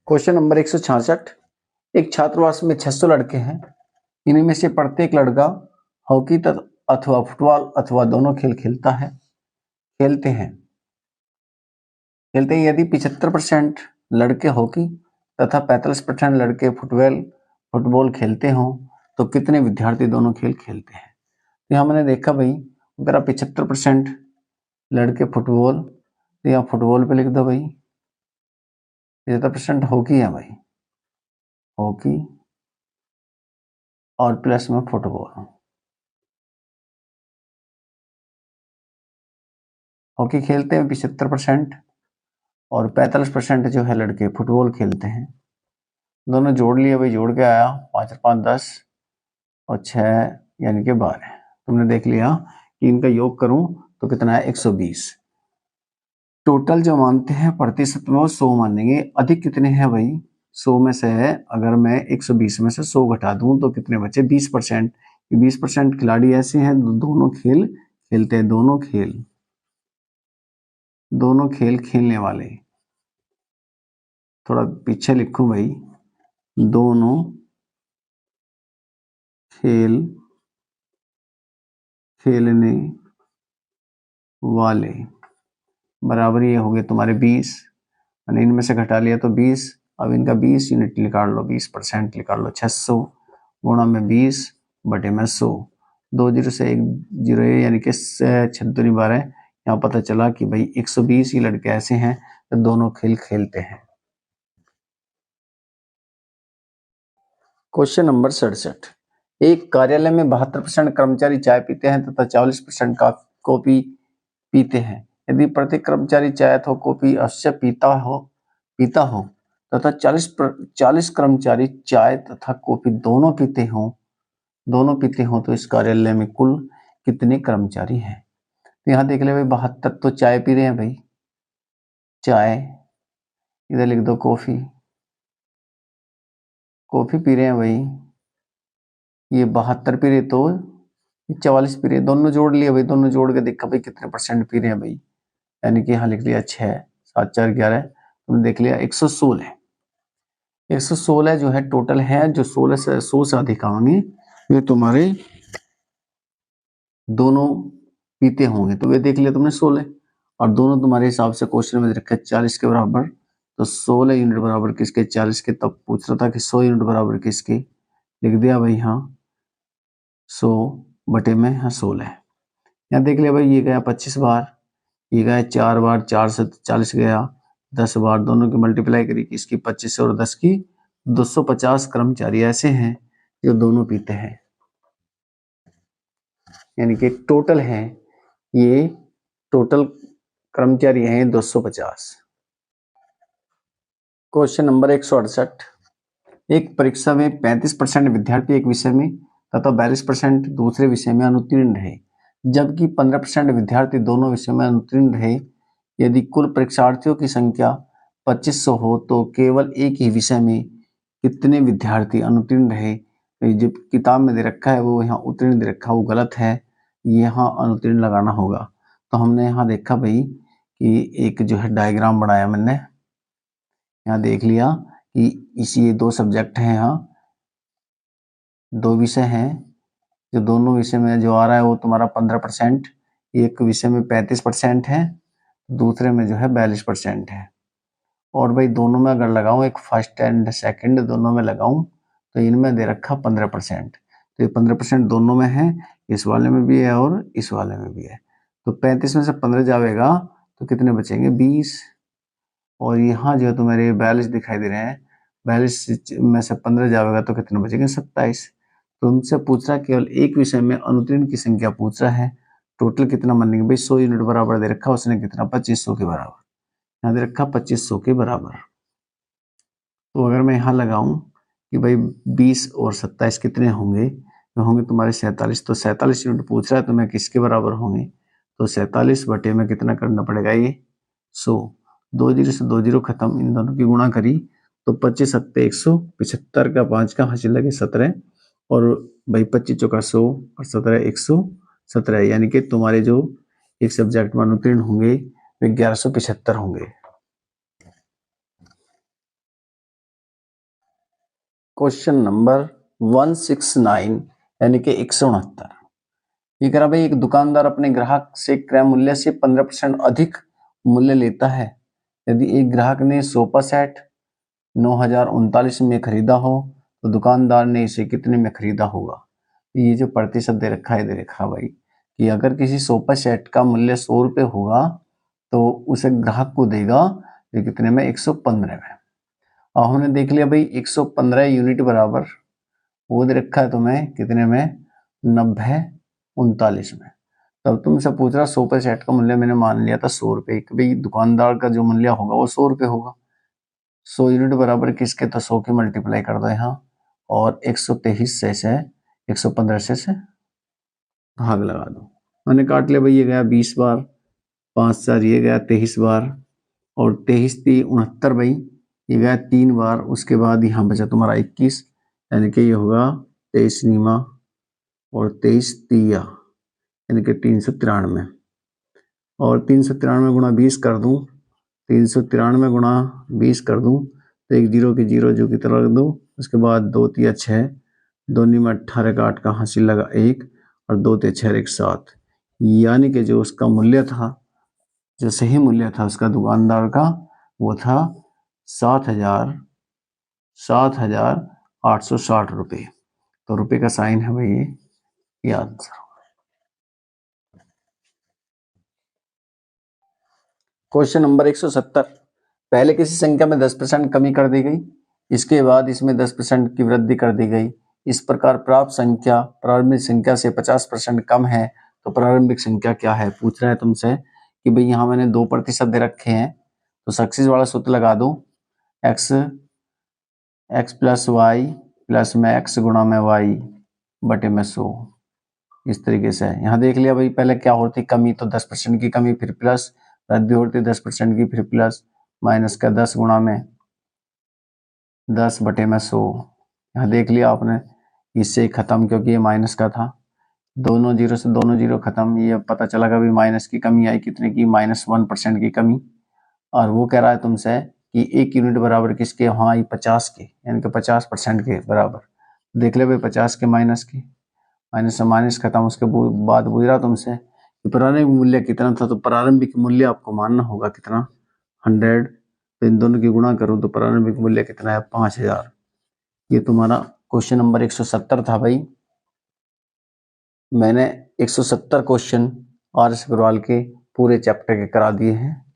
Question number 166। एक छात्रावास में 600 लड़के हैं। इनमें से प्रत्येक लड़का हॉकी अथवा फुटबॉल अथवा दोनों खेल खेलते हैं। यदि 75% लड़के हॉकी तथा 45% लड़के फुटबॉल खेलते हों तो कितने विद्यार्थी दोनों खेल खेलते हैं। तो यहाँ मैंने देखा भाई, अगर 75% लड़के फुटबॉल, तो यहाँ फुटबॉल पे लिख दो भाई। 75% हॉकी है भाई, हॉकी और प्लस में फुटबॉल। हॉकी खेलते हैं 75% और 45% जो है लड़के फुटबॉल खेलते हैं। दोनों जोड़ लिए भाई, जोड़ के आया 5 और 5 10 और 6 यानी कि 12। तुमने देख लिया कि इनका योग करूं तो कितना है, 120। टोटल जो मानते हैं प्रतिशत में वो 100 मानेंगे। अधिक कितने हैं भाई, 100 में से है, अगर मैं 120 में से 100 घटा दूं तो कितने बचे, 20%। 20% खिलाड़ी ऐसे हैं दोनों खेल खेलते हैं, दोनों खेल खेलने वाले। थोड़ा पीछे लिखूं भाई, दोनों खेल खेलने वाले बराबर ये हो गए तुम्हारे 20। इनमें से घटा लिया तो 20। अब इनका 20 यूनिट निकाल लो, 20% निकाल लो। 600 गुणा में 20 बटे में 100। 2 जीरो से 1 जीरो यानी कि 6 दूनी 12। यहाँ पता चला कि भाई 120 ही लड़के ऐसे हैं तो दोनों खेल खेलते हैं। Question number 67। एक कार्यालय में 72% कर्मचारी चाय पीते हैं तथा 40% कॉफी पीते हैं। यदि प्रत्येक कर्मचारी चाय अथवा कॉफी अवश्य पीता हो तथा 40 कर्मचारी चाय तथा कॉफी दोनों पीते हो तो इस कार्यालय में कुल कितने कर्मचारी हैं। तो यहाँ देख ले भाई, 72 तो चाय पी रहे हैं भाई, चाय। इधर लिख दो कॉफी पी रहे हैं भाई, ये 72 पी रहे तो 44 पी रहे हैं। दोनों जोड़ लिए भाई, दोनों जोड़ के देखा भाई कितने परसेंट पी रहे हैं भाई, यानी कि यहाँ लिख लिया 6 7 4 11। तुमने देख लिया 116। 116 जो है टोटल है, जो 16 से 100 से अधिक आएंगे वे तुम्हारे दोनों पीते होंगे। तो वे देख लिया तुमने 16, और दोनों तुम्हारे हिसाब से क्वेश्चन में रखा 40 के बराबर। तो 16 यूनिट बराबर किसके, 40 के। तब पूछ रहा था कि 100 यूनिट बराबर किसके, लिख दिया भाई हाँ 100 बटे में हाँ 16। यहाँ देख लिया भाई, ये गया 25 बार, ये गया 4 बार, 4 से 40 गया 10 बार, दोनों की मल्टीप्लाई करी इसकी 25 और 10 की 250 कर्मचारी ऐसे हैं जो दोनों पीते हैं, यानी कि टोटल है, ये टोटल कर्मचारी हैं 250। Question number 168। एक परीक्षा में 35% विद्यार्थी एक विषय में तथा 42% दूसरे विषय में अनुत्तीर्ण रहे, जबकि 15% विद्यार्थी दोनों विषय में अनुत्तीर्ण रहे। यदि कुल परीक्षार्थियों की संख्या 2500 हो तो केवल एक ही विषय में कितने विद्यार्थी अनुत्तीर्ण रहे। जो किताब में दे रखा है वो यहाँ उत्तीर्ण दे रखा है, वो गलत है, यहाँ अनुत्तीर्ण लगाना होगा। तो हमने यहाँ देखा भाई कि एक जो है डायग्राम बनाया मैंने, यहाँ देख लिया कि ये 2 सब्जेक्ट हैं, यहाँ 2 विषय हैं, जो दोनों विषय में जो आ रहा है वो तुम्हारा 15%, एक विषय में 35% है, दूसरे में जो है 42% है। और भाई दोनों में अगर लगाऊं, एक फर्स्ट एंड सेकंड दोनों में लगाऊं तो इनमें दे रखा 15%। तो ये 15% दोनों में है, इस वाले में भी है और इस वाले में भी है। तो 35 में से 15 जाएगा तो कितने बचेंगे, 20। और यहाँ जो तुम्हारे 42 दिखाई दे रहे हैं, 42 में से 15 जाएगा तो कितने बचेंगे, 27। तो उनसे पूछ रहा है केवल एक विषय में अनुत्तीर्ण की संख्या पूछ रहा है, टोटल कितना मानेंगे भाई, 100 यूनिट बराबर दे रखा, उसने कितना 2500 के बराबर, यहाँ दे रखा 2500 के बराबर। तो अगर मैं यहाँ लगाऊं कि भाई 20 और 27 कितने होंगे, तो होंगे तुम्हारे 47। तो 47 यूनिट पूछ रहा है तो मैं किसके बराबर होंगे, तो 47 बटे में कितना करना पड़ेगा, ये 100। 2 जीरो से 2 जीरो खत्म, इन दोनों की गुणा करी तो 25 सत्ते 175 का 5 का हासिल लगे 17, और भाई 25 चौका 100 और 17 117, यानी कि तुम्हारे जो एक सब्जेक्ट में अनुत्तीर्ण होंगे वे 1175 होंगे। क्वेश्चन नंबर 169 यानी कि 169। ये कह रहा भाई, एक दुकानदार अपने ग्राहक से क्रय मूल्य से 15% अधिक मूल्य लेता है। यदि एक ग्राहक ने सोफा सेट 9,039 में खरीदा हो तो दुकानदार ने इसे कितने में खरीदा होगा। ये जो प्रतिशत दे रखा है, दे रखा भाई कि अगर किसी सोफा सेट का मूल्य 100 रुपये होगा तो उसे ग्राहक को देगा ये कितने में, 115 में। और हमने देख लिया भाई 115 यूनिट बराबर वो दे रखा है तुम्हें कितने में, 9039 में। तब तुमसे पूछ रहा सोफा सेट का मूल्य मैंने मान लिया था 100 रुपये, भाई दुकानदार का जो मूल्य होगा वो 100 रुपये होगा। 100 यूनिट बराबर किसके, तो 100 की मल्टीप्लाई कर दो यहाँ और 123 से 115 से भाग लगा दो। मैंने काट लिया भाई, ये गया 20 बार, 5 4 ये गया 23 बार और 23 3 69 भाई, ये गया 3 बार। उसके बाद यहाँ बचा तुम्हारा 21 यानी कि ये होगा 23 नीमा और 23 तिया यानी कि 393 और 393 गुणा 20 कर दूं, 393 गुणा 20 कर दूं तो एक जीरो की जीरो जो की तरह रख दूं। उसके बाद 2 तिया 6, 2 नीमा 18 का 8 का हासिल लगा 1 और 2 ते 6 1 7 यानी कि जो उसका मूल्य था, जो सही मूल्य था उसका दुकानदार का वो था 7,860 रुपये। तो रुपये का साइन है भाई ये आंसर। Question number 170। पहले किसी संख्या में 10% कमी कर दी गई, इसके बाद इसमें 10% की वृद्धि कर दी गई। इस प्रकार प्राप्त संख्या प्रारंभिक संख्या से 50% कम है तो प्रारंभिक संख्या क्या है। पूछ रहा है तुमसे कि भाई यहाँ मैंने 2% दे रखे हैं तो सक्सेस वाला सूत्र लगा दो, x प्लस वाई प्लस में x गुणा में y बटे में 100। इस तरीके से यहाँ देख लिया भाई, पहले क्या होती कमी, तो 10% की कमी, फिर प्लस, वृद्धि होती 10% की, फिर प्लस, माइनस का 10 गुणा में 10 बटे में 100। यहाँ देख लिया आपने, इससे खत्म क्योंकि ये माइनस का था, दोनों जीरो से दोनों जीरो खत्म। ये पता चला कि भाई माइनस की कमी आई कितने की, -1% की कमी। और वो कह रहा है तुमसे कि 1 यूनिट बराबर किसके, हाँ ये 50 के यानी कि 50% के बराबर। देख ले भाई 50 के माइनस की, माइनस से माइनस खत्म। उसके बाद पूछ रहा तुमसे कि प्रारंभिक मूल्य कितना था, तो प्रारंभिक मूल्य आपको मानना होगा कितना, 100। तो इन दोनों की गुणा करूं तो प्रारंभिक मूल्य कितना है, 5000। ये तुम्हारा क्वेश्चन नंबर 170 था भाई। मैंने 170 क्वेश्चन आर एस अग्रवाल के पूरे चैप्टर के करा दिए हैं।